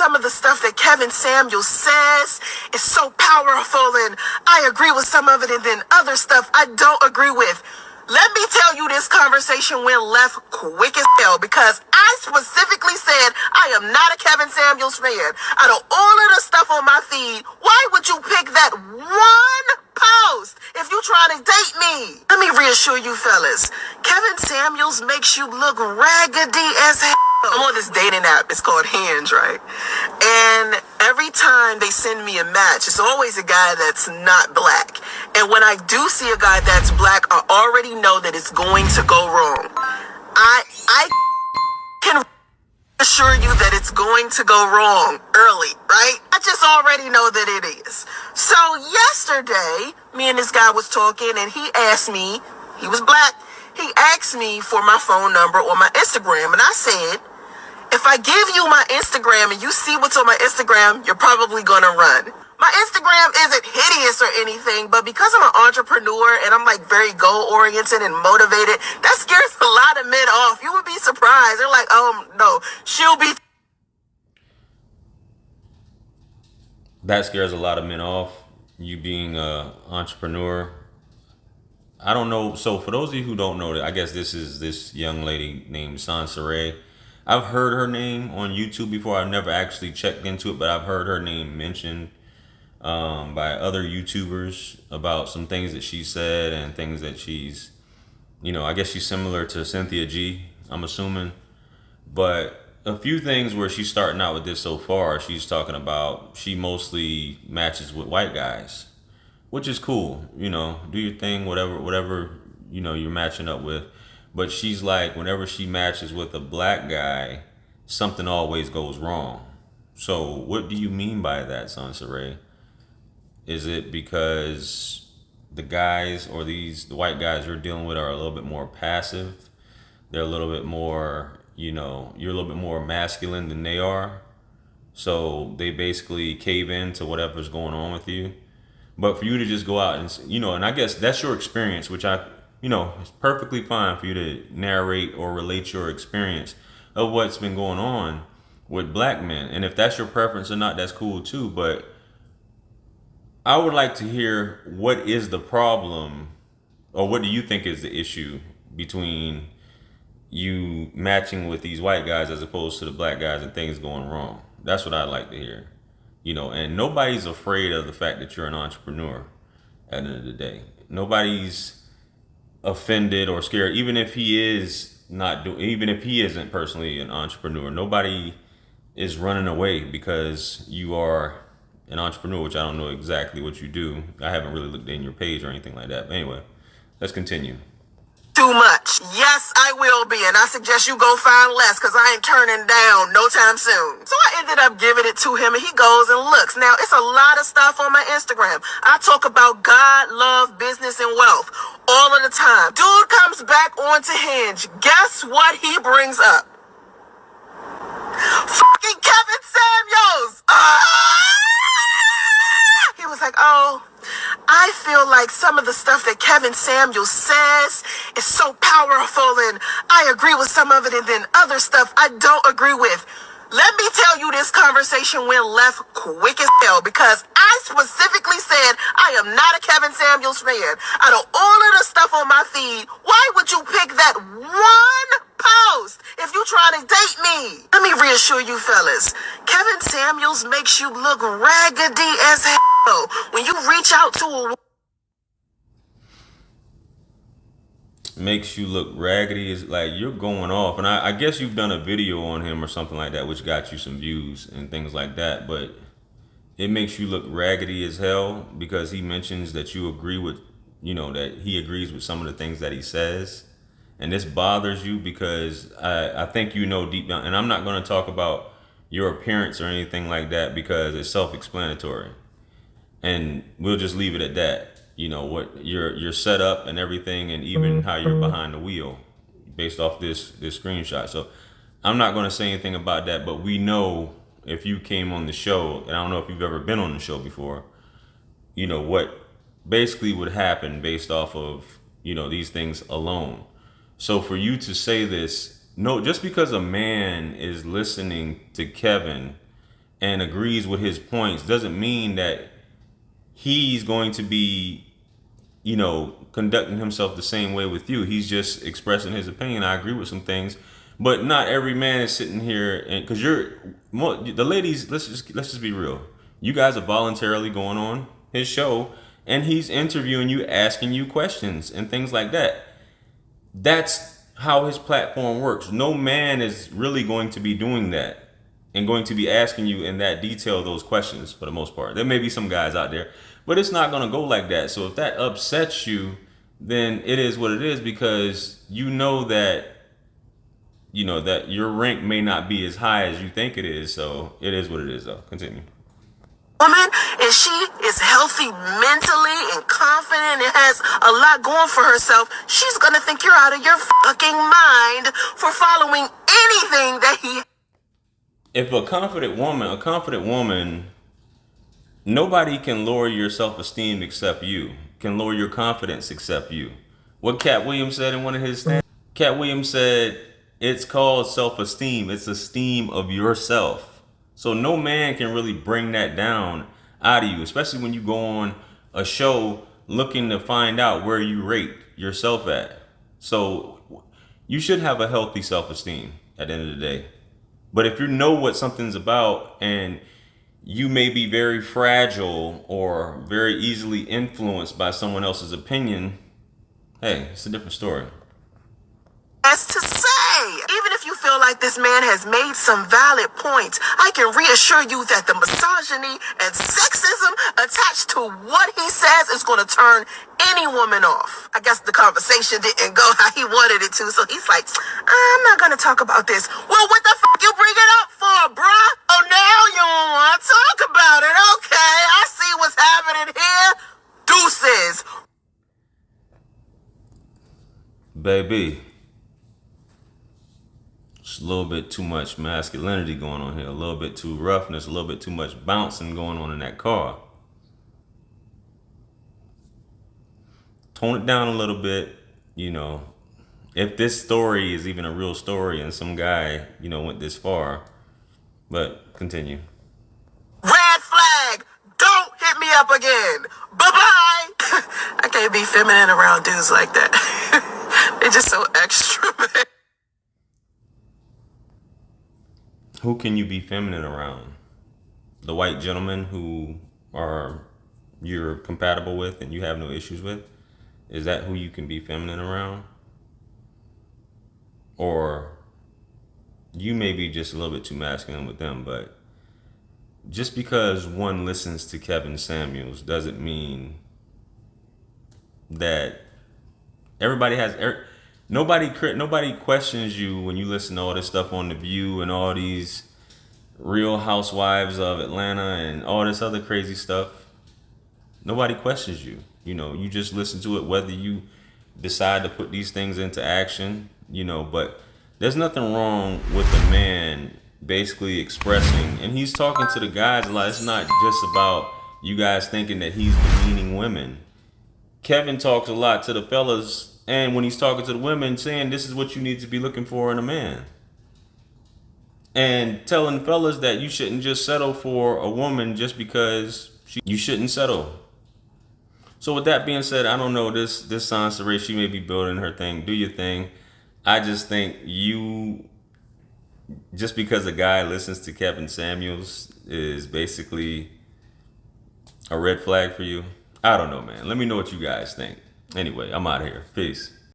some of the stuff that Kevin Samuels says is so powerful, and I agree with some of it, and then other stuff I don't agree with. Let me tell you, this conversation went left quick as hell because I specifically said I am not a Kevin Samuels fan. Out of all of the stuff on my feed, why would you pick that one post if you trying to date me? Let me reassure you fellas, Kevin Samuels makes you look raggedy as hell. I'm on this dating app. It's called Hinge, right? And every time they send me a match, it's always a guy that's not black. And when I do see a guy that's black, I already know that it's going to go wrong. I can assure you that it's going to go wrong early, right? I just already know that it is. So yesterday, me and this guy was talking, and he asked me, he was black, he asked me for my phone number or my Instagram, and I said, if I give you my Instagram and you see what's on my Instagram, you're probably gonna run. My Instagram isn't hideous or anything, but because I'm an entrepreneur and I'm like very goal-oriented and motivated, that scares a lot of men off. You would be surprised. They're like, oh, no, she'll be... That scares a lot of men off, you being an entrepreneur. I don't know. So for those of you who don't know, I guess this is this young lady named Soncerae. I've heard her name on YouTube before. I've never actually checked into it, but I've heard her name mentioned by other YouTubers about some things that she said and things that she's, I guess she's similar to Cynthia G, I'm assuming. But a few things where she's starting out with this so far, she's talking about she mostly matches with white guys, which is cool. Do your thing, whatever, you're matching up with. But she's like, whenever she matches with a black guy, something always goes wrong. So what do you mean by that, Soncerae? Is it because the guys or the white guys you're dealing with are a little bit more passive? They're a little bit more, you're a little bit more masculine than they are. So they basically cave in to whatever's going on with you. But for you to just go out and, and I guess that's your experience, which it's perfectly fine for you to narrate or relate your experience of what's been going on with black men. And if that's your preference or not, that's cool too. But I would like to hear, what is the problem, or what do you think is the issue between you matching with these white guys as opposed to the black guys and things going wrong? That's what I'd like to hear. And nobody's afraid of the fact that you're an entrepreneur at the end of the day. Nobody's offended or scared, even if he isn't personally an entrepreneur. Nobody is running away because you are an entrepreneur, which I don't know exactly what you do. I haven't really looked in your page or anything like that. But anyway, let's continue. Too much. Yes, I will be, and I suggest you go find less because I ain't turning down no time soon. So I ended up giving it to him, and he goes and looks. Now, it's a lot of stuff on my Instagram. I talk about God, love, business, and wealth all of the time. Dude comes back onto Hinge. Guess what he brings up? Fucking Kevin Samuels! He was like, oh, I feel like some of the stuff that Kevin Samuels says is so powerful, and I agree with some of it, and then other stuff I don't agree with. Let me tell you, this conversation went left quick as hell because I specifically said I am not a Kevin Samuels fan. Out of all of the stuff on my feed, why would you pick that one post if you trying to date me? Let me reassure you fellas, Kevin Samuels makes you look raggedy as hell when you reach out to a... Makes you look raggedy is like you're going off. And I guess you've done a video on him or something like that, which got you some views and things like that. But it makes you look raggedy as hell because he mentions that you agree with, that he agrees with some of the things that he says. And this bothers you because I think deep down, and I'm not going to talk about your appearance or anything like that because it's self-explanatory. And we'll just leave it at that. What your setup and everything, and even how you're behind the wheel based off this screenshot. So I'm not going to say anything about that, but we know if you came on the show, and I don't know if you've ever been on the show before, what basically would happen based off of, these things alone. So for you to say this, no, just because a man is listening to Kevin and agrees with his points doesn't mean that he's going to be, conducting himself the same way with you. He's just expressing his opinion. I agree with some things, but not every man is sitting here, and because the ladies, let's just be real. You guys are voluntarily going on his show, and he's interviewing you, asking you questions and things like that. That's how his platform works. No man is really going to be doing that and going to be asking you in that detail those questions for the most part. There may be some guys out there, but it's not going to go like that. So if that upsets you, then it is what it is, because that that your rank may not be as high as you think it is. So it is what it is, though. Continue. Woman, and she is healthy mentally and confident and has a lot going for herself, she's gonna think you're out of your fucking mind for following anything that he. If a confident woman, nobody can lower your self-esteem except you. Can lower your confidence except you. What Cat Williams said in one of his stands? Cat Williams said, it's called self-esteem. It's esteem of yourself. So no man can really bring that down out of you, especially when you go on a show looking to find out where you rate yourself at. So you should have a healthy self-esteem at the end of the day. But if you know what something's about, and you may be very fragile or very easily influenced by someone else's opinion, hey, it's a different story. As to say, even if you feel like this man has made some valid points, I can reassure you that the misogyny and sexism attached to what he says is going to turn any woman off. I guess the conversation didn't go how he wanted it to, so he's like, I'm not going to talk about this. Well, what the fuck you bring it up for, bruh? Oh, now you don't want to talk about it. Okay, I see what's happening here. Deuces. Baby. It's a little bit too much masculinity going on here, a little bit too roughness, a little bit too much bouncing going on in that car. Tone it down a little bit, if this story is even a real story and some guy, went this far. But continue. Red flag! Don't hit me up again! Bye-bye! I can't be feminine around dudes like that. They're just so extra, man. Who can you be feminine around? The white gentlemen who you're compatible with and you have no issues with? Is that who you can be feminine around? Or you may be just a little bit too masculine with them, but just because one listens to Kevin Samuels doesn't mean that everybody has... Nobody questions you when you listen to all this stuff on The View and all these Real Housewives of Atlanta and all this other crazy stuff. Nobody questions you. You just listen to it whether you decide to put these things into action, but there's nothing wrong with a man basically expressing, and he's talking to the guys a lot. It's not just about you guys thinking that he's demeaning women. Kevin talks a lot to the fellas, and when he's talking to the women, saying this is what you need to be looking for in a man. And telling fellas that you shouldn't just settle for a woman just because you shouldn't settle. So with that being said, I don't know, this Soncerae, she may be building her thing. Do your thing. I just think just because a guy listens to Kevin Samuels is basically a red flag for you. I don't know, man. Let me know what you guys think. Anyway, I'm out of here. Peace.